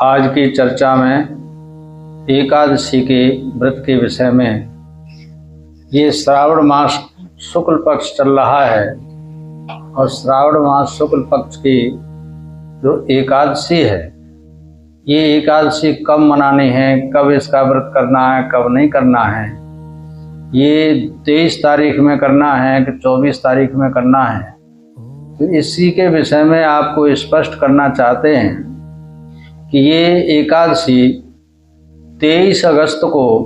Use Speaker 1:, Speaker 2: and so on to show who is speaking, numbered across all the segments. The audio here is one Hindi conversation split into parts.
Speaker 1: आज की चर्चा में एकादशी के व्रत के विषय में, ये श्रावण मास शुक्ल पक्ष चल रहा है और श्रावण मास शुक्ल पक्ष की जो एकादशी है, ये एकादशी कब मनानी है, कब इसका व्रत करना है, कब नहीं करना है, ये 23 तारीख में करना है कि 24 तारीख में करना है, तो इसी के विषय में आपको स्पष्ट करना चाहते हैं कि ये एकादशी 23 अगस्त को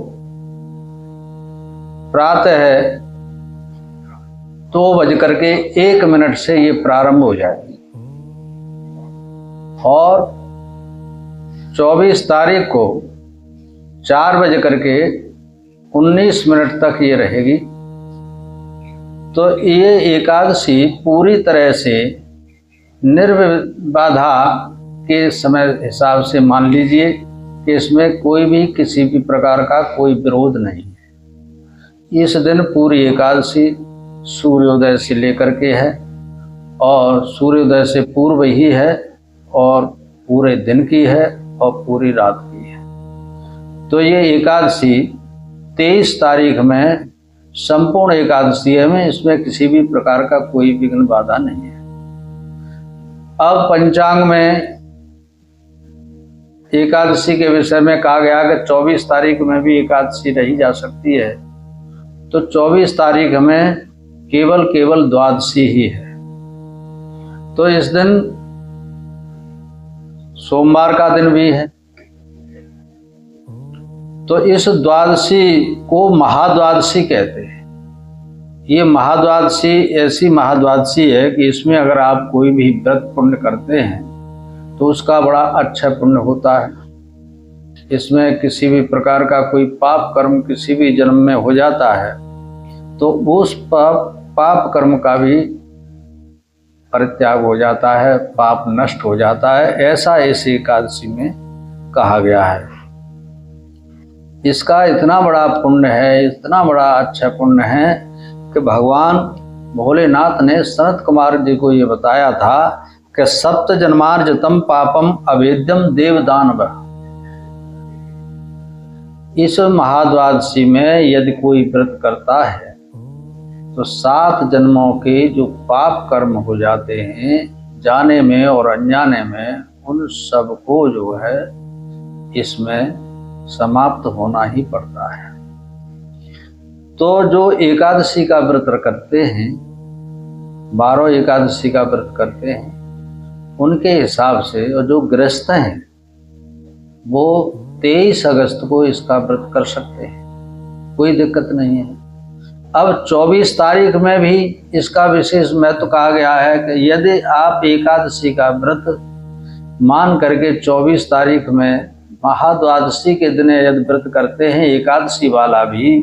Speaker 1: प्रातः 2:01 से ये प्रारंभ हो जाएगी और 24 तारीख को 4:19 तक ये रहेगी। तो ये एकादशी पूरी तरह से निर्बाधा के समय हिसाब से मान लीजिए कि इसमें कोई भी किसी भी प्रकार का कोई विरोध नहीं है। इस दिन पूरी एकादशी सूर्योदय से लेकर के है और सूर्योदय से पूर्व ही है और पूरे दिन की है और पूरी रात की है। तो ये एकादशी 23 तारीख में संपूर्ण एकादशी है, में इसमें किसी भी प्रकार का कोई विघ्न बाधा नहीं है। अब पंचांग में एकादशी के विषय में कहा गया कि 24 तारीख में भी एकादशी रही जा सकती है, तो 24 तारीख में केवल द्वादशी ही है। तो इस दिन सोमवार का दिन भी है। तो इस द्वादशी को महाद्वादशी कहते हैं। ये महाद्वादशी ऐसी महाद्वादशी है कि इसमें अगर आप कोई भी व्रत पुण्य करते हैं तो उसका बड़ा अच्छा पुण्य होता है। इसमें किसी भी प्रकार का कोई पाप कर्म किसी भी जन्म में हो जाता है तो उस पाप कर्म का भी परित्याग हो जाता है, पाप नष्ट हो जाता है, ऐसा इस एकादशी में कहा गया है। इसका इतना बड़ा पुण्य है, इतना बड़ा अच्छा पुण्य है कि भगवान भोलेनाथ ने सनत कुमार जी को ये बताया था कि सप्त जन्मार्जितम पापम अवेद्यम देवदानव। इस महाद्वादशी में यदि कोई व्रत करता है तो 7 जन्मों के जो पाप कर्म हो जाते हैं जाने में और अनजाने में, उन सब को जो है इसमें समाप्त होना ही पड़ता है। तो जो एकादशी का व्रत करते हैं, 12 एकादशी का व्रत करते हैं, उनके हिसाब से, और जो गृहस्थ हैं वो 23 अगस्त को इसका व्रत कर सकते हैं, कोई दिक्कत नहीं है। अब 24 तारीख में भी इसका विशेष महत्व कहा गया है कि यदि आप एकादशी का व्रत मान करके 24 तारीख में महाद्वादशी के दिन यदि व्रत करते हैं एकादशी वाला भी,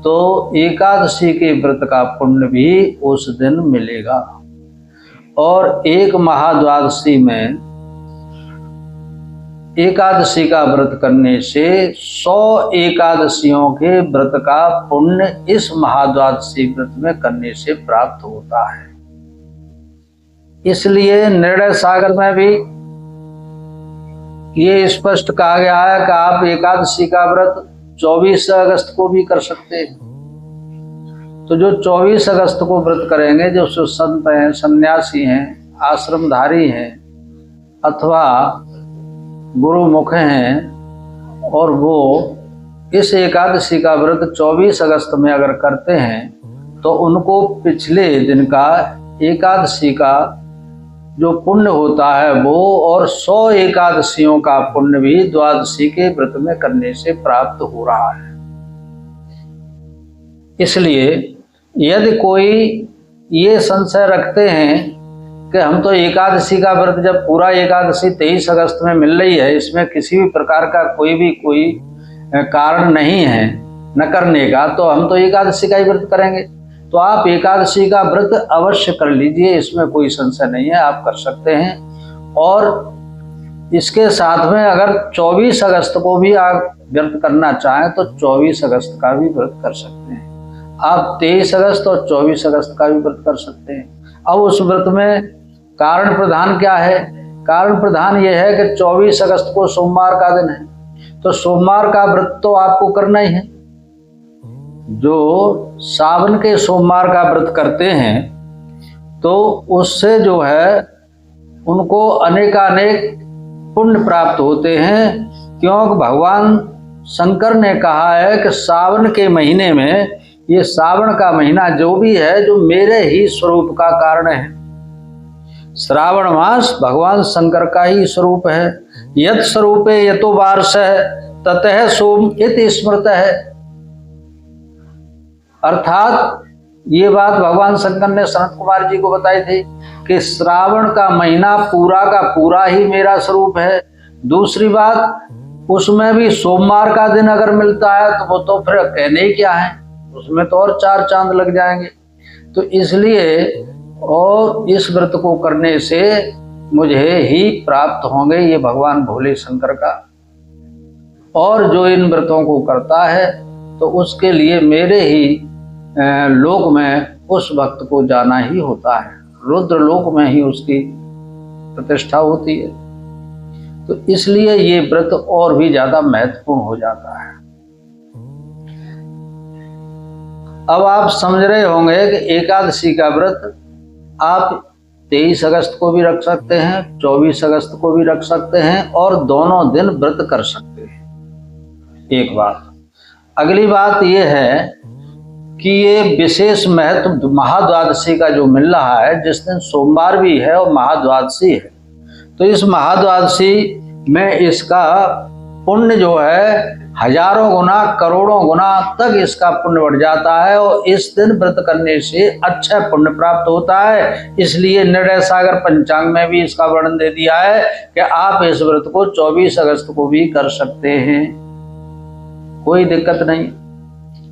Speaker 1: तो एकादशी के व्रत का पुण्य भी उस दिन मिलेगा। और एक महाद्वादशी में एकादशी का व्रत करने से 100 एकादशियों के व्रत का पुण्य इस महाद्वादशी व्रत में करने से प्राप्त होता है। इसलिए निर्णय सागर में भी ये स्पष्ट कहा गया है कि आप एकादशी का व्रत 24 अगस्त को भी कर सकते हैं। तो जो 24 अगस्त को व्रत करेंगे, जो संत हैं, सन्यासी हैं, आश्रमधारी हैं अथवा गुरुमुख हैं, और वो इस एकादशी का व्रत 24 अगस्त में अगर करते हैं तो उनको पिछले दिन का एकादशी का जो पुण्य होता है वो और 100 एकादशियों का पुण्य भी द्वादशी के व्रत में करने से प्राप्त हो रहा है। इसलिए यदि कोई ये संशय रखते हैं कि हम तो एकादशी का व्रत, जब पूरा एकादशी 23 अगस्त में मिल रही है, इसमें किसी भी प्रकार का कोई कारण नहीं है न करने का, तो हम तो एकादशी का ही व्रत करेंगे। तो आप एकादशी का व्रत अवश्य कर लीजिए, इसमें कोई संशय नहीं है, आप कर सकते हैं। और इसके साथ में अगर 24 अगस्त को भी आप व्रत करना चाहें तो 24 अगस्त का भी व्रत कर सकते हैं। आप 23 अगस्त और 24 अगस्त का भी व्रत कर सकते हैं। अब उस व्रत में कारण प्रधान क्या है कारण प्रधान ये है कि 24 अगस्त को सोमवार का दिन है, तो सोमवार का व्रत तो आपको करना ही है। जो सावन के सोमवार का व्रत करते हैं तो उससे जो है उनको अनेकानेक पुण्य प्राप्त होते हैं, क्योंकि भगवान शंकर ने कहा है कि सावन के महीने में, ये सावन का महीना जो भी है जो मेरे ही स्वरूप का कारण है। श्रावण मास भगवान शंकर का ही स्वरूप है। यत स्वरूपे यतो वार्ष है ततः सोम इति स्मृत है। अर्थात ये बात भगवान शंकर ने सनत कुमार जी को बताई थी कि श्रावण का महीना पूरा का पूरा ही मेरा स्वरूप है। दूसरी बात, उसमें भी सोमवार का दिन अगर मिलता है तो वो तो फिर कहने ही क्या है, उसमें तो और 4 चांद लग जाएंगे। तो इसलिए और इस व्रत को करने से मुझे ही प्राप्त होंगे, ये भगवान भोले शंकर का। और जो इन व्रतों को करता है तो उसके लिए मेरे ही लोक में उस भक्त को जाना ही होता है, रुद्र लोक में ही उसकी प्रतिष्ठा होती है। तो इसलिए ये व्रत और भी ज्यादा महत्वपूर्ण हो जाता है। अब आप समझ रहे होंगे कि एकादशी का व्रत आप 23 अगस्त को भी रख सकते हैं, 24 अगस्त को भी रख सकते हैं और दोनों दिन व्रत कर सकते हैं। एक बात। अगली बात यह है कि ये विशेष महत्व महाद्वादशी का जो मिल रहा है, जिस दिन सोमवार भी है और महाद्वादशी है, तो इस महाद्वादशी में इसका पुण्य जो है हजारों गुना करोड़ों गुना तक इसका पुण्य बढ़ जाता है और इस दिन व्रत करने से अच्छा पुण्य प्राप्त होता है। इसलिए निर्णय सागर पंचांग में भी इसका वर्णन दे दिया है कि आप इस व्रत को 24 अगस्त को भी कर सकते हैं, कोई दिक्कत नहीं,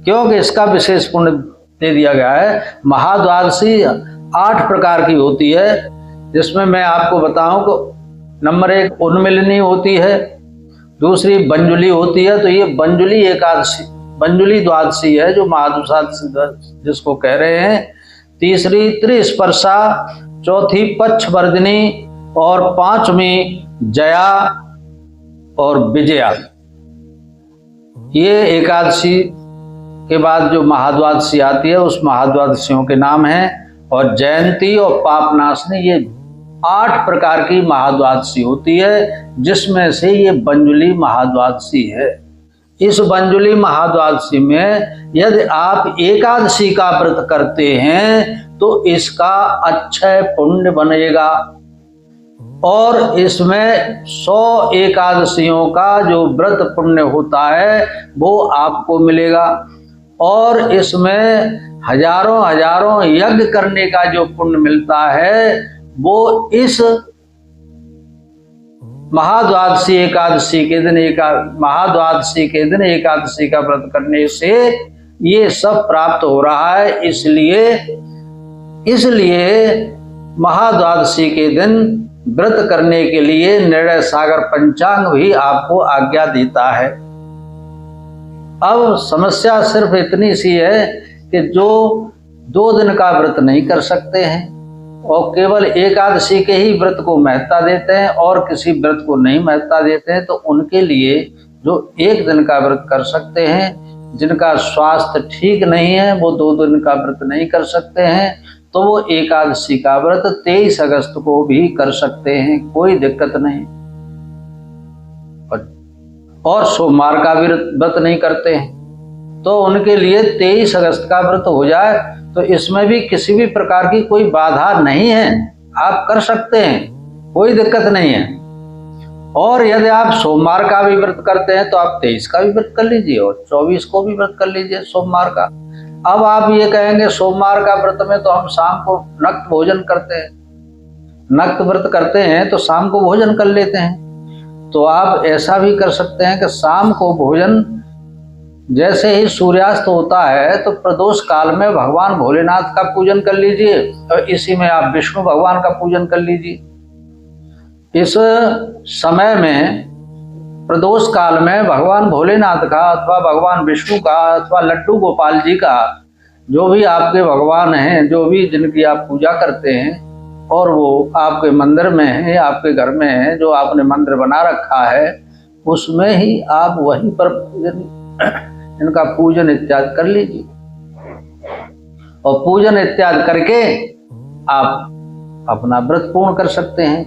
Speaker 1: क्योंकि इसका विशेष पुण्य दे दिया गया है। महाद्वादशी 8 प्रकार की होती है, जिसमें मैं आपको बताऊं कि नंबर 1 उन्मिलनी होती है, दूसरी बंजुली होती है, तो ये बंजुली एकादशी, बंजुली द्वादशी है जो महाद्वादशी जिसको कह रहे हैं। तीसरी त्रिस्पर्शा, चौथी पक्षवर्धिनी और 5वीं जया और विजया। ये एकादशी के बाद जो महाद्वादशी आती है उस महाद्वादशियों के नाम हैं। और जयंती और पापनाशनी, ये 8 प्रकार की महाद्वादशी होती है, जिसमें से ये बंजुली महाद्वादशी है। इस बंजुली महाद्वादशी में यदि आप एकादशी का व्रत करते हैं तो इसका अक्षय पुण्य बनेगा और इसमें 100 एकादशियों का जो व्रत पुण्य होता है वो आपको मिलेगा और इसमें हजारों हजारों यज्ञ करने का जो पुण्य मिलता है वो इस महाद्वादशी एकादशी के दिन महाद्वादशी के दिन एकादशी का व्रत करने से ये सब प्राप्त हो रहा है। इसलिए महाद्वादशी के दिन व्रत करने के लिए निर्णय सागर पंचांग भी आपको आज्ञा देता है। अब समस्या सिर्फ इतनी सी है कि जो 2 दिन का व्रत नहीं कर सकते हैं और केवल एकादशी के ही व्रत को महत्ता देते हैं और किसी व्रत को नहीं महत्ता देते हैं, तो उनके लिए जो 1 दिन का व्रत कर सकते हैं, जिनका स्वास्थ्य ठीक नहीं है वो 2 दिन का व्रत नहीं कर सकते हैं, तो वो एकादशी का व्रत 23 अगस्त को भी कर सकते हैं, कोई दिक्कत नहीं। और सोमवार का भी व्रत नहीं करते हैं तो उनके लिए 23 अगस्त का व्रत हो जाए तो इसमें भी किसी भी प्रकार की कोई बाधा नहीं है, आप कर सकते हैं, कोई दिक्कत नहीं है। और यदि आप सोमवार का भी व्रत करते हैं तो आप 23 का भी व्रत कर लीजिए और 24 को भी व्रत कर लीजिए सोमवार का। अब आप ये कहेंगे सोमवार का व्रत में तो हम शाम को नक्त भोजन करते हैं, नक्त व्रत करते हैं तो शाम को भोजन कर लेते हैं। तो आप ऐसा भी कर सकते हैं कि शाम को भोजन जैसे ही सूर्यास्त होता है तो प्रदोष काल में भगवान भोलेनाथ का पूजन कर लीजिए और इसी में आप विष्णु भगवान का पूजन कर लीजिए। इस समय में प्रदोष काल में भगवान भोलेनाथ का अथवा भगवान विष्णु का अथवा लड्डू गोपाल जी का, जो भी आपके भगवान हैं, जो भी जिनकी आप पूजा करते हैं, और वो आपके मंदिर में है, आपके घर में है, जो आपने मंदिर बना रखा है उसमें ही आप वहीं पर इनका पूजन इत्यादि कर लीजिए। और पूजन इत्यादि करके आप अपना व्रत पूर्ण कर सकते हैं।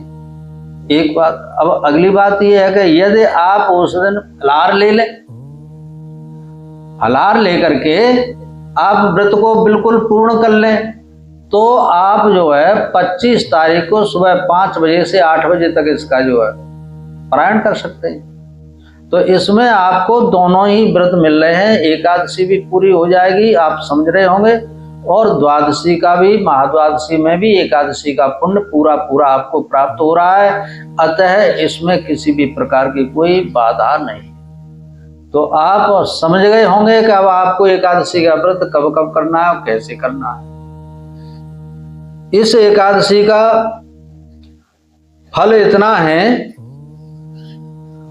Speaker 1: एक बात। अब अगली बात यह है कि यदि आप उस दिन फलाहार ले लें, फलाहार लेकर के आप व्रत को बिल्कुल पूर्ण कर लें, तो आप जो है 25 तारीख को सुबह 5 बजे से 8 बजे तक इसका जो है पारायण कर सकते हैं। तो इसमें आपको दोनों ही व्रत मिल रहे हैं, एकादशी भी पूरी हो जाएगी, आप समझ रहे होंगे, और द्वादशी का भी, महाद्वादशी में भी एकादशी का पुण्य पूरा पूरा आपको प्राप्त हो रहा है। अतः इसमें किसी भी प्रकार की कोई बाधा नहीं। तो आप समझ गए होंगे कि अब आपको एकादशी का व्रत कब कब करना है और कैसे करना है। इस एकादशी का फल इतना है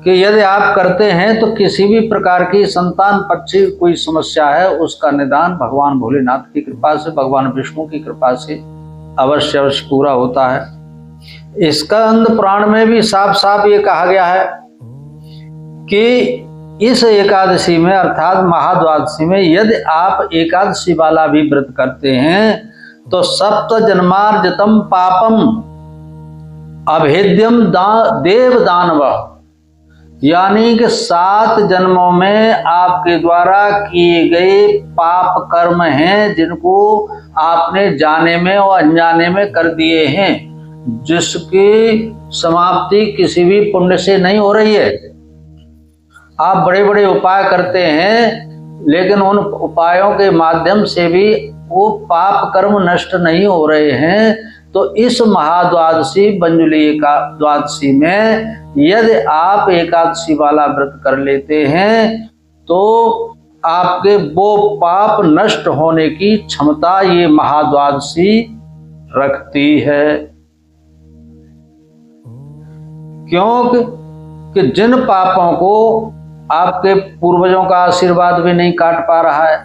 Speaker 1: कि यदि आप करते हैं तो किसी भी प्रकार की संतान पक्षी कोई समस्या है उसका निदान भगवान भोलेनाथ की कृपा से, भगवान विष्णु की कृपा से अवश्य अवश्य पूरा होता है। स्कंद पुराण में भी साफ साफ ये कहा गया है कि इस एकादशी में अर्थात महाद्वादशी में यदि आप एकादशी वाला भी व्रत करते हैं तो सप्त जन्मार्जितम पापम अभेद्यम देव दानव, यानी कि 7 जन्मों में आपके द्वारा किए गए पाप कर्म हैं जिनको आपने जाने में और अनजाने में कर दिए हैं, जिसकी समाप्ति किसी भी पुण्य से नहीं हो रही है। आप बड़े बड़े उपाय करते हैं लेकिन उन उपायों के माध्यम से भी वो पाप कर्म नष्ट नहीं हो रहे हैं। तो इस महाद्वादशी बंजुली एकादशी में यदि आप एकादशी वाला व्रत कर लेते हैं तो आपके वो पाप नष्ट होने की क्षमता ये महाद्वादशी रखती है। क्योंकि जिन पापों को आपके पूर्वजों का आशीर्वाद भी नहीं काट पा रहा है,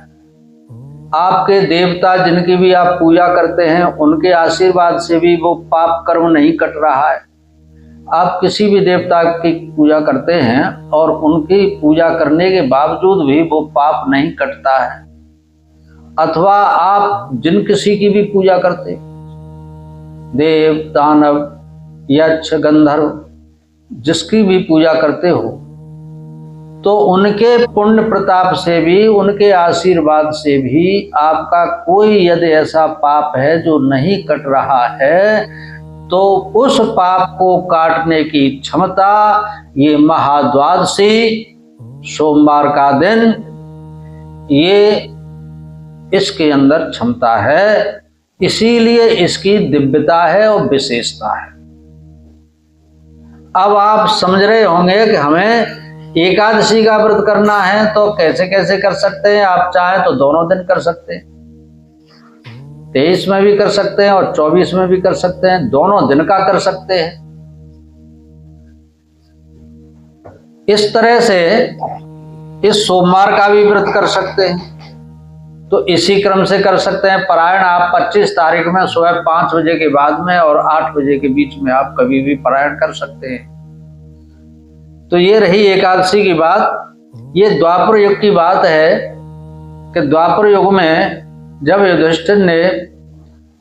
Speaker 1: आपके देवता जिनकी भी आप पूजा करते हैं उनके आशीर्वाद से भी वो पाप कर्म नहीं कट रहा है। आप किसी भी देवता की पूजा करते हैं और उनकी पूजा करने के बावजूद भी वो पाप नहीं कटता है। अथवा आप जिन किसी की भी पूजा करते, देव दानव यक्ष गंधर्व जिसकी भी पूजा करते हो, तो उनके पुण्य प्रताप से भी, उनके आशीर्वाद से भी आपका कोई यदि ऐसा पाप है जो नहीं कट रहा है, तो उस पाप को काटने की क्षमता ये महाद्वादशी सोमवार का दिन ये इसके अंदर क्षमता है। इसीलिए इसकी दिव्यता है और विशेषता है। अब आप समझ रहे होंगे कि हमें एकादशी का व्रत करना है तो कैसे कैसे कर सकते हैं। आप चाहें तो दोनों दिन कर सकते हैं, 23 में भी कर सकते हैं और 24 में भी कर सकते हैं, दोनों दिन का कर सकते हैं। इस तरह से इस सोमवार का भी व्रत कर सकते हैं। तो इसी क्रम से कर सकते हैं। पारायण आप 25 तारीख में सुबह 5 बजे के बाद में और 8 बजे के बीच में आप कभी भी पारायण कर सकते हैं। तो ये रही एकादशी की बात। ये द्वापर युग की बात है कि द्वापर युग में जब युधिष्ठिर ने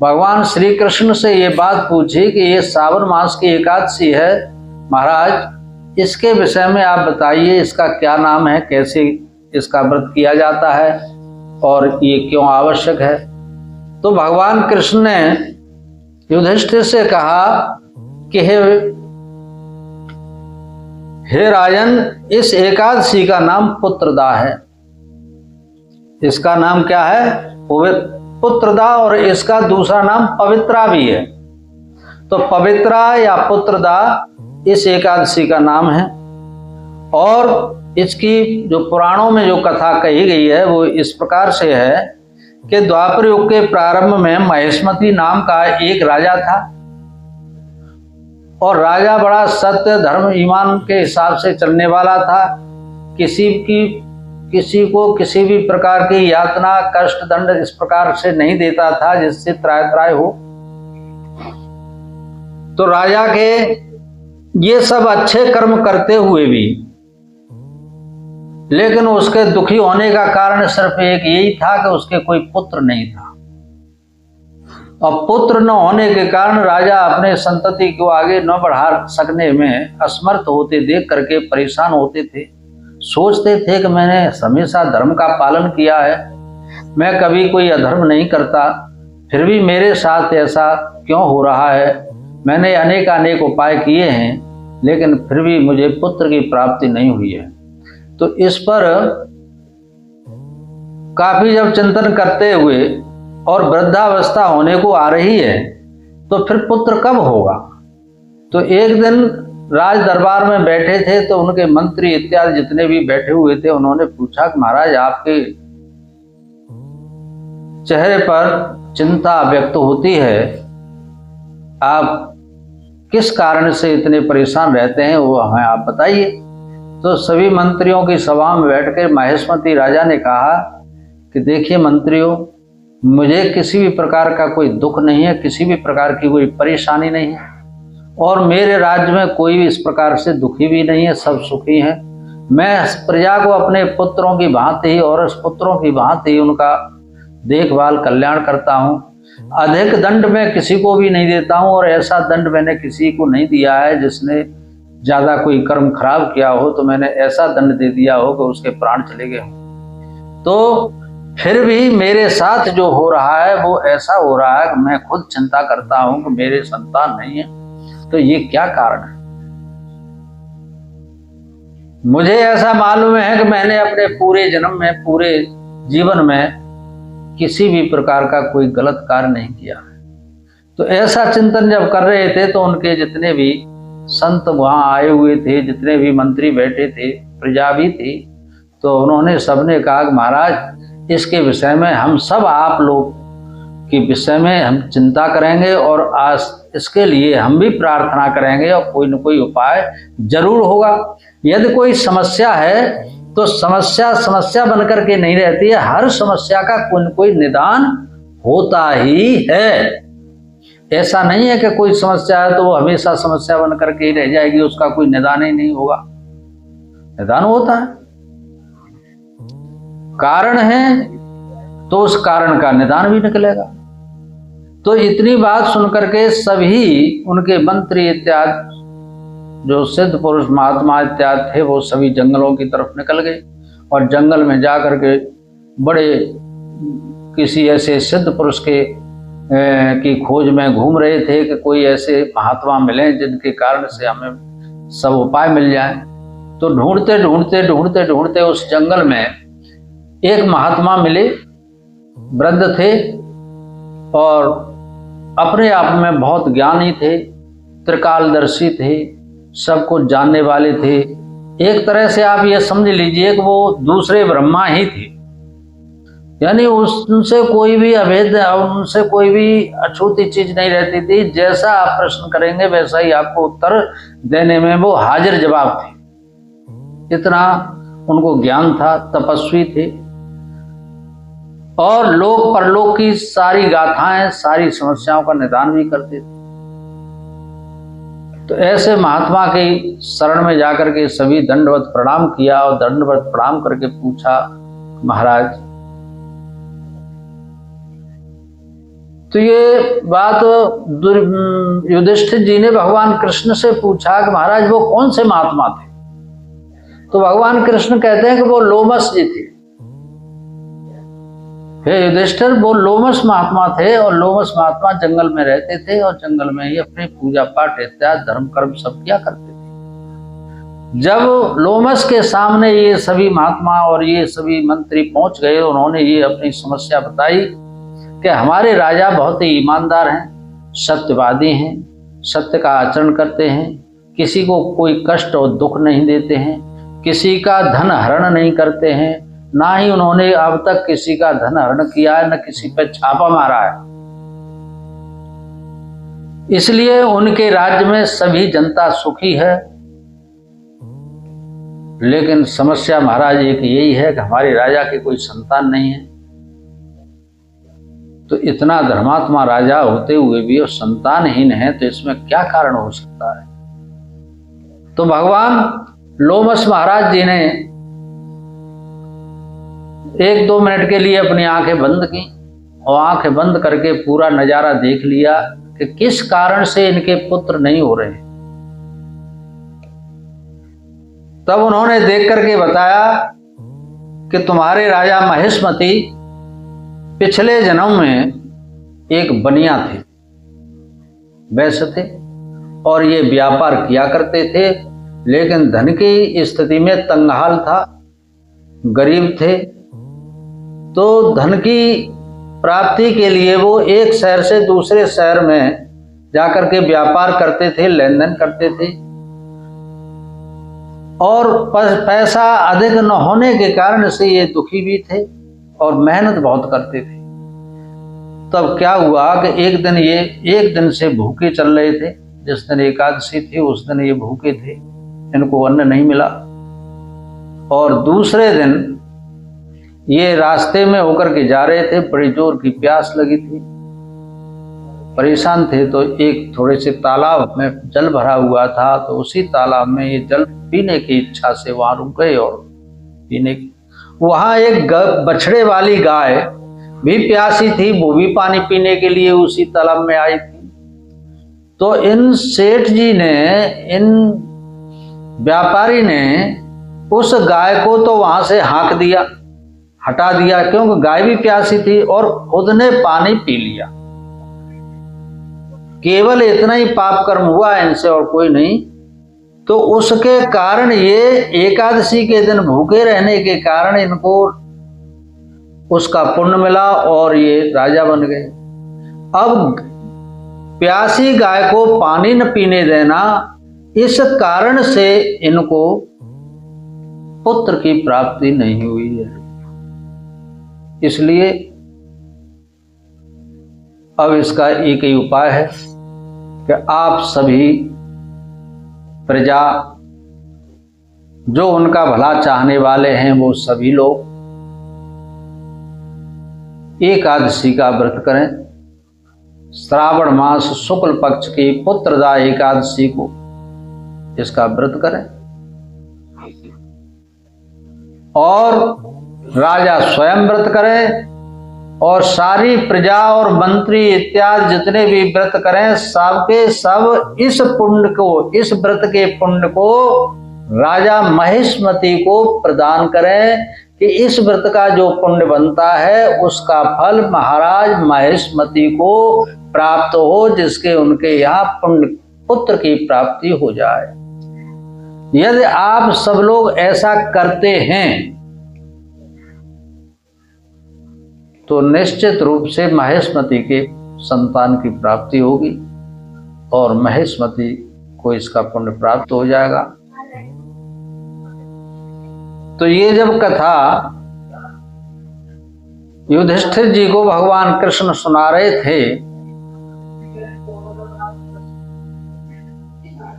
Speaker 1: भगवान श्री कृष्ण से ये बात पूछी कि ये सावन मास की एकादशी है, महाराज इसके विषय में आप बताइए, इसका क्या नाम है, कैसे इसका व्रत किया जाता है और ये क्यों आवश्यक है। तो भगवान कृष्ण ने युधिष्ठिर से कहा कि हे राजन, इस एकादशी का नाम पुत्रदा है। इसका नाम क्या है? पुत्रदा। और इसका दूसरा नाम पवित्रा भी है। तो पवित्रा या पुत्रदा इस एकादशी का नाम है। और इसकी जो पुराणों में जो कथा कही गई है वो इस प्रकार से है कि द्वापर युग के प्रारंभ में महेशमती नाम का एक राजा था और राजा बड़ा सत्य धर्म ईमान के हिसाब से चलने वाला था। किसी को किसी भी प्रकार की यातना कष्ट दंड इस प्रकार से नहीं देता था जिससे त्राय त्राय हो। तो राजा के ये सब अच्छे कर्म करते हुए भी, लेकिन उसके दुखी होने का कारण सिर्फ एक यही था कि उसके कोई पुत्र नहीं था। और पुत्र न होने के कारण राजा अपने संतति को आगे न बढ़ा सकने में असमर्थ होते देख करके परेशान होते थे। सोचते थे कि मैंने हमेशा धर्म का पालन किया है, मैं कभी कोई अधर्म नहीं करता, फिर भी मेरे साथ ऐसा क्यों हो रहा है। मैंने अनेक उपाय किए हैं, लेकिन फिर भी मुझे पुत्र की प्राप्ति नहीं हुई है। तो इस पर काफी जब चिंतन करते हुए और वृद्धावस्था होने को आ रही है, तो फिर पुत्र कब होगा। तो एक दिन राज दरबार में बैठे थे, तो उनके मंत्री इत्यादि जितने भी बैठे हुए थे, उन्होंने पूछा कि महाराज आपके चेहरे पर चिंता व्यक्त होती है, आप किस कारण से इतने परेशान रहते हैं, वो हमें आप बताइए। तो सभी मंत्रियों की सभा में बैठकर माहेश्वती राजा ने कहा कि देखिए मंत्रियों, मुझे किसी भी प्रकार का कोई दुख नहीं है, किसी भी प्रकार की कोई परेशानी नहीं है, और मेरे राज्य में कोई भी इस प्रकार से दुखी भी नहीं है, सब सुखी हैं। मैं प्रजा को अपने पुत्रों की भांति ही और पुत्रों की भांति ही उनका देखभाल कल्याण करता हूँ। अधिक दंड मैं किसी को भी नहीं देता हूँ, और ऐसा दंड मैंने किसी को नहीं दिया है जिसने ज्यादा कोई कर्म खराब किया हो तो मैंने ऐसा दंड दे दिया हो कि उसके प्राण चले गए। तो फिर भी मेरे साथ जो हो रहा है वो ऐसा हो रहा है कि मैं खुद चिंता करता हूं कि मेरे संतान नहीं है। तो ये क्या कारण है। मुझे ऐसा मालूम है कि मैंने अपने पूरे जन्म में, पूरे जीवन में किसी भी प्रकार का कोई गलत कार्य नहीं किया है। तो ऐसा चिंतन जब कर रहे थे, तो उनके जितने भी संत वहां आए हुए थे, जितने भी मंत्री बैठे थे, प्रजा भी थी, तो उन्होंने सबने कहा कि महाराज इसके विषय में हम सब आप लोग के विषय में हम चिंता करेंगे, और आज इसके लिए हम भी प्रार्थना करेंगे, और कोई न कोई उपाय जरूर होगा। यदि कोई समस्या है तो समस्या बनकर के नहीं रहती है, हर समस्या का कोई न कोई निदान होता ही है। ऐसा नहीं है कि कोई समस्या है तो वो हमेशा समस्या बनकर के ही रह जाएगी, उसका कोई निदान ही नहीं होगा। निदान होता है, कारण है तो उस कारण का निदान भी निकलेगा। तो इतनी बात सुनकर के सभी उनके मंत्री इत्यादि जो सिद्ध पुरुष महात्मा इत्यादि थे, वो सभी जंगलों की तरफ निकल गए, और जंगल में जाकर के बड़े किसी ऐसे सिद्ध पुरुष के की खोज में घूम रहे थे कि कोई ऐसे महात्मा मिले जिनके कारण से हमें सब उपाय मिल जाए। तो ढूंढते ढूंढते ढूंढते ढूंढते उस जंगल में एक महात्मा मिले, वृद्ध थे और अपने आप में बहुत ज्ञानी थे, त्रिकालदर्शी थे, सब कुछ जानने वाले थे। एक तरह से आप ये समझ लीजिए कि वो दूसरे ब्रह्मा ही थे, यानी उनसे कोई भी अभेद, उनसे कोई भी अछूती चीज नहीं रहती थी। जैसा आप प्रश्न करेंगे वैसा ही आपको उत्तर देने में वो हाजिर जवाब थे। इतना उनको ज्ञान था, तपस्वी थे, और लोक परलोक की सारी गाथाएं, सारी समस्याओं का निदान भी करते थे। तो ऐसे महात्मा के शरण में जाकर के सभी दंडवत प्रणाम किया, और दंडवत प्रणाम करके पूछा महाराज, तो ये बात युधिष्ठिर जी ने भगवान कृष्ण से पूछा कि महाराज वो कौन से महात्मा थे। तो भगवान कृष्ण कहते हैं कि वो लोमस जी थे। हे युधिष्ठिर, वो लोमस महात्मा थे, और लोमस महात्मा जंगल में रहते थे, और जंगल में ही अपने पूजा पाठ इत्यादि धर्म कर्म सब किया करते थे। जब लोमस के सामने ये सभी महात्मा और ये सभी मंत्री पहुंच गए, उन्होंने ये अपनी समस्या बताई कि हमारे राजा बहुत ही ईमानदार हैं, सत्यवादी हैं, सत्य का आचरण करते हैं, किसी को कोई कष्ट और दुख नहीं देते हैं, किसी का धन हरण नहीं करते हैं, ना ही उन्होंने अब तक किसी का धन हरण किया है, न किसी पर छापा मारा है। इसलिए उनके राज्य में सभी जनता सुखी है। लेकिन समस्या महाराज एक यही है कि हमारे राजा की कोई संतान नहीं है। तो इतना धर्मात्मा राजा होते हुए भी वो संतानहीन है, तो इसमें क्या कारण हो सकता है? तो भगवान लोमस महाराज जी ने 1-2 मिनट के लिए अपनी आंखें बंद की और आंखें बंद करके पूरा नजारा देख लिया कि किस कारण से इनके पुत्र नहीं हो रहे। तब उन्होंने देख करके बताया कि तुम्हारे राजा महेशमती पिछले जन्म में एक बनिया थे, वैसे थे, और ये व्यापार किया करते थे, लेकिन धन की स्थिति में तंगहाल था, गरीब थे। तो धन की प्राप्ति के लिए वो एक शहर से दूसरे शहर में जाकर के व्यापार करते थे, लेन देन करते थे, और पैसा अधिक न होने के कारण से ये दुखी भी थे और मेहनत बहुत करते थे। तब क्या हुआ कि एक दिन से भूखे चल रहे थे। जिस दिन एकादशी थी उस दिन ये भूखे थे, इनको अन्न नहीं मिला। और दूसरे दिन ये रास्ते में होकर के जा रहे थे, बड़ी जोर की प्यास लगी थी, परेशान थे। तो एक थोड़े से तालाब में जल भरा हुआ था, तो उसी तालाब में ये जल पीने की इच्छा से वहां रुक गए और पीने की। वहां एक बछड़े वाली गाय भी प्यासी थी, वो भी पानी पीने के लिए उसी तालाब में आई थी। तो इन सेठ जी ने, इन व्यापारी ने उस गाय को तो वहां से हाँक दिया, हटा दिया, क्योंकि गाय भी प्यासी थी, और खुद ने पानी पी लिया। केवल इतना ही पाप कर्म हुआ इनसे और कोई नहीं। तो उसके कारण ये एकादशी के दिन भूखे रहने के कारण इनको उसका पुण्य मिला और ये राजा बन गए। अब प्यासी गाय को पानी न पीने देना, इस कारण से इनको पुत्र की प्राप्ति नहीं हुई है। इसलिए अब इसका एक ही उपाय है कि आप सभी प्रजा, जो उनका भला चाहने वाले हैं, वो सभी लोग एकादशी का व्रत करें। श्रावण मास शुक्ल पक्ष की पुत्रदा एकादशी को इसका व्रत करें, और राजा स्वयं व्रत करें, और सारी प्रजा और मंत्री इत्यादि जितने भी व्रत करें, सबके सब इस पुण्य को, इस व्रत के पुण्य को राजा महेशमती को प्रदान करें कि इस व्रत का जो पुण्य बनता है उसका फल महाराज महेशमती को प्राप्त हो, जिसके उनके यहाँ पुत्र की प्राप्ति हो जाए। यदि आप सब लोग ऐसा करते हैं तो निश्चित रूप से महेशमती के संतान की प्राप्ति होगी और महेशमती को इसका पुण्य प्राप्त हो जाएगा। तो ये जब कथा युधिष्ठिर जी को भगवान कृष्ण सुना रहे थे,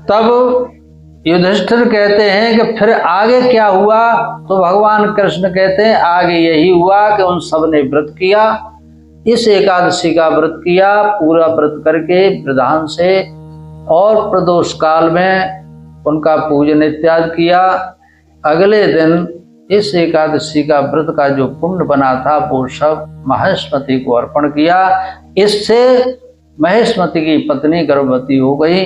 Speaker 1: तब युधिष्ठिर कहते हैं कि फिर आगे क्या हुआ? तो भगवान कृष्ण कहते हैं आगे यही हुआ कि उन सब ने व्रत किया, इस एकादशी का व्रत किया, पूरा व्रत करके विधान से, और प्रदोष काल में उनका पूजन इत्यादि किया। अगले दिन इस एकादशी का व्रत का जो पुण्य बना था वो सब महेशमती को अर्पण किया। इससे महेशमती की पत्नी गर्भवती हो गई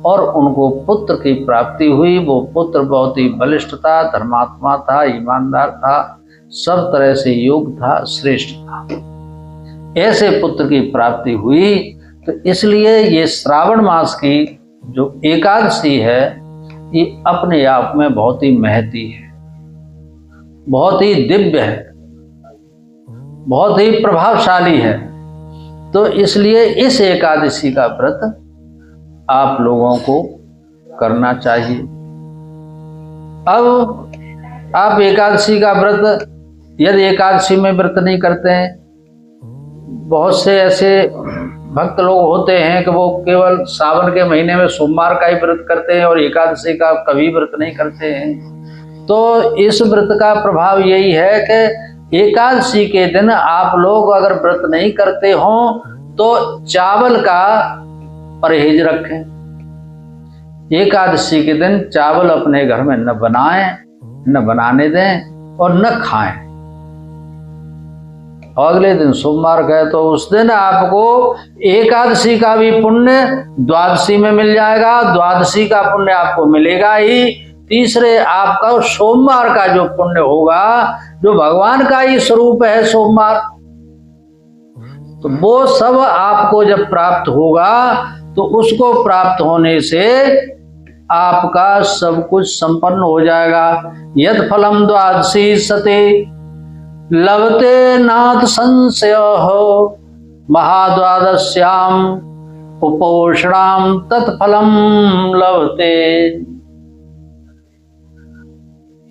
Speaker 1: और उनको पुत्र की प्राप्ति हुई। वो पुत्र बहुत ही बलिष्ठ था, धर्मात्मा था, ईमानदार था, सब तरह से योग्य था, श्रेष्ठ था। ऐसे पुत्र की प्राप्ति हुई। तो इसलिए ये श्रावण मास की जो एकादशी है ये अपने आप में बहुत ही महती है, बहुत ही दिव्य है, बहुत ही प्रभावशाली है। तो इसलिए इस एकादशी का व्रत आप लोगों को करना चाहिए। अब आप एकादशी का व्रत, यदि एकादशी में व्रत नहीं करते हैं, बहुत से ऐसे भक्त लोग होते हैं कि वो केवल सावन के महीने में सोमवार का ही व्रत करते हैं और एकादशी का कभी व्रत नहीं करते हैं। तो इस व्रत का प्रभाव यही है कि एकादशी के दिन आप लोग अगर व्रत नहीं करते हो तो चावल का परहेज रखें। एकादशी के दिन चावल अपने घर में न बनाएं, न बनाने दें और न खाएं। अगले दिन सोमवार का है तो उस दिन आपको एकादशी का भी पुण्य द्वादशी में मिल जाएगा, द्वादशी का पुण्य आपको मिलेगा ही। तीसरे आपका सोमवार का जो पुण्य होगा, जो भगवान का ही स्वरूप है सोमवार, तो वो सब आपको जब प्राप्त होगा तो उसको प्राप्त होने से आपका सब कुछ संपन्न हो जाएगा। यद फलम द्वादशी सते लभते नाथ संशय हो, महाद्वादश्याम उपोषणाम तत्फलम लभते।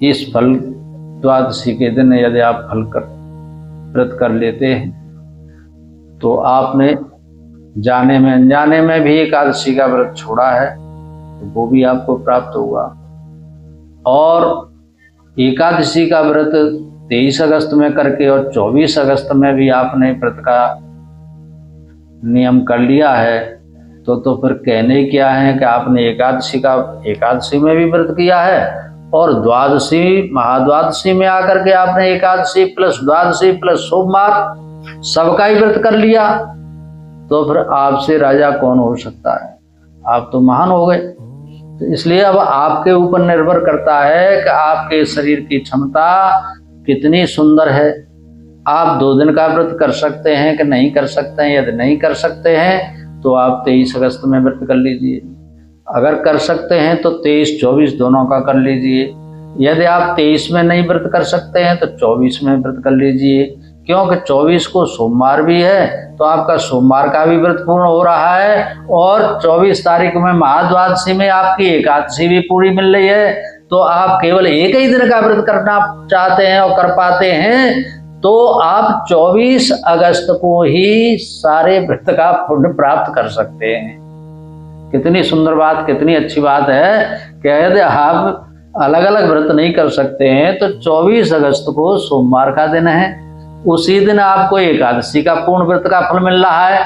Speaker 1: इस फल द्वादशी के दिन यदि आप फल कर व्रत कर लेते हैं तो आपने जाने में अनजाने में भी एकादशी का व्रत छोड़ा है तो वो भी आपको प्राप्त होगा। और एकादशी का व्रत 23 अगस्त में करके और 24 अगस्त में भी आपने व्रत का नियम कर लिया है तो फिर कहने क्या है कि आपने एकादशी में भी व्रत किया है और द्वादशी महाद्वादशी में आकर के आपने एकादशी प्लस द्वादशी प्लस सोमवार सबका ही व्रत कर लिया, तो फिर आपसे राजा कौन हो सकता है? आप तो महान हो गए। तो इसलिए अब आपके ऊपर निर्भर करता है कि आपके शरीर की क्षमता कितनी सुंदर है। आप 2 दिन का व्रत कर सकते हैं कि नहीं कर सकते हैं। यदि नहीं कर सकते हैं तो आप 23 अगस्त में व्रत कर लीजिए। अगर कर सकते हैं तो 23-24 दोनों का कर लीजिए। यदि आप 23 में नहीं व्रत कर सकते हैं तो 24 में व्रत कर लीजिए, क्योंकि 24 को सोमवार भी है तो आपका सोमवार का भी व्रत पूर्ण हो रहा है और 24 तारीख में महाद्वादशी में आपकी एकादशी भी पूरी मिल रही है। तो आप केवल एक ही दिन का व्रत करना चाहते हैं और कर पाते हैं तो आप 24 अगस्त को ही सारे व्रत का पुण्य प्राप्त कर सकते हैं। कितनी सुंदर बात, कितनी अच्छी बात है कि यदि आप अलग अलग व्रत नहीं कर सकते हैं तो 24 अगस्त को सोमवार का दिन है, उसी दिन आपको एकादशी का पूर्ण व्रत का फल मिल रहा है।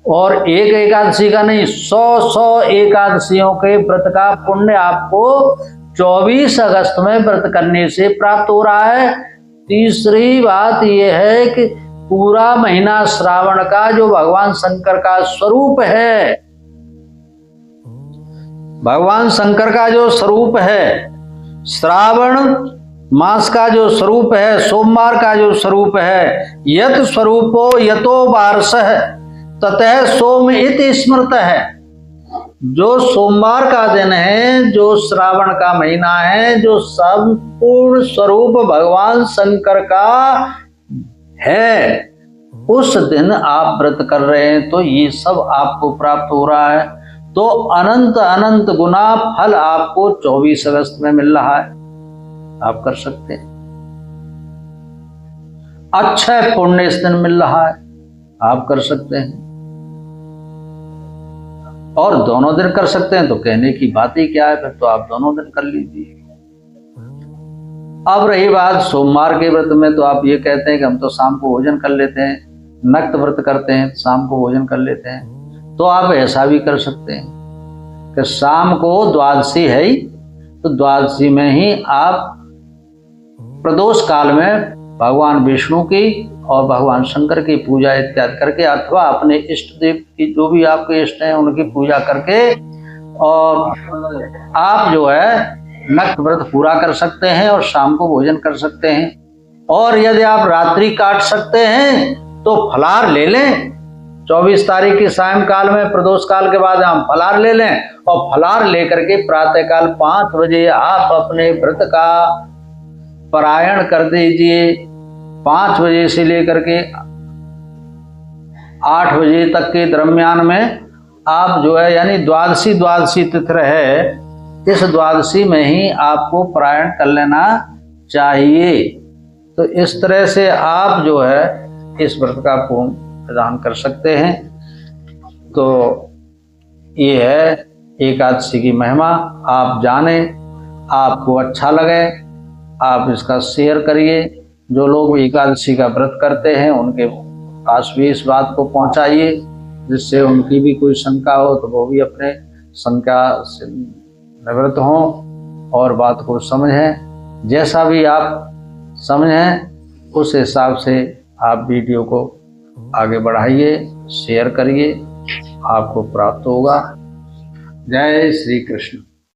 Speaker 1: और एक एकादशी का नहीं, 100 एकादशियों के व्रत का पुण्य आपको 24 अगस्त में व्रत करने से प्राप्त हो रहा है। तीसरी बात यह है कि पूरा महीना श्रावण का जो भगवान शंकर का स्वरूप है, भगवान शंकर का जो स्वरूप है, श्रावण मास का जो स्वरूप है, सोमवार का जो स्वरूप है, यत स्वरूपो यतो वार्षः ततः सोम इति स्मृत है। जो सोमवार का दिन है, जो श्रावण का महीना है, जो संपूर्ण स्वरूप भगवान शंकर का है, उस दिन आप व्रत कर रहे हैं तो ये सब आपको प्राप्त हो रहा है। तो अनंत अनंत गुना फल आपको 24 अगस्त में मिल रहा है, आप कर सकते हैं। अक्षय पुण्य इस दिन मिल रहा है, आप कर सकते हैं। और दोनों दिन कर सकते हैं तो कहने की बात ही क्या है, फिर तो आप दोनों दिन कर लीजिए। अब रही बात सोमवार के व्रत में, तो आप ये कहते हैं कि हम तो शाम को भोजन कर लेते हैं, नक्त व्रत करते हैं, शाम को भोजन कर लेते हैं। तो आप ऐसा भी कर सकते हैं कि शाम को द्वादशी है ही, तो द्वादशी में ही आप प्रदोष काल में भगवान विष्णु की और भगवान शंकर की पूजा इत्यादि करके अथवा अपने इष्ट देव की जो भी आपके इष्ट हैं उनकी पूजा करके और आप जो है नक्त व्रत पूरा कर सकते हैं और शाम को भोजन कर सकते हैं। और यदि आप रात्रि काट सकते हैं तो फलाहार ले लें। 24 तारीख की सायंकाल में प्रदोष काल के बाद हम फलाहार ले लें और फलाहार लेकर के प्रातःकाल 5 बजे आप अपने व्रत का पारायण कर दीजिए। 5 बजे से लेकर के 8 बजे तक के दरमियान में आप जो है यानी द्वादशी तिथि है, इस द्वादशी में ही आपको पारायण कर लेना चाहिए। तो इस तरह से आप जो है इस व्रत का पूर्ण प्रदान कर सकते हैं। तो ये है एकादशी की महिमा। आप जाने, आपको अच्छा लगे, आप इसका शेयर करिए, जो लोग एकादशी का व्रत करते हैं उनके पास भी इस बात को पहुंचाइए, जिससे उनकी भी कोई शंका हो तो वो भी अपने शंका से निवृत्त हों और बात को समझें। जैसा भी आप समझें उस हिसाब से आप वीडियो को आगे बढ़ाइए, शेयर करिए, आपको प्राप्त होगा। जय श्री कृष्ण।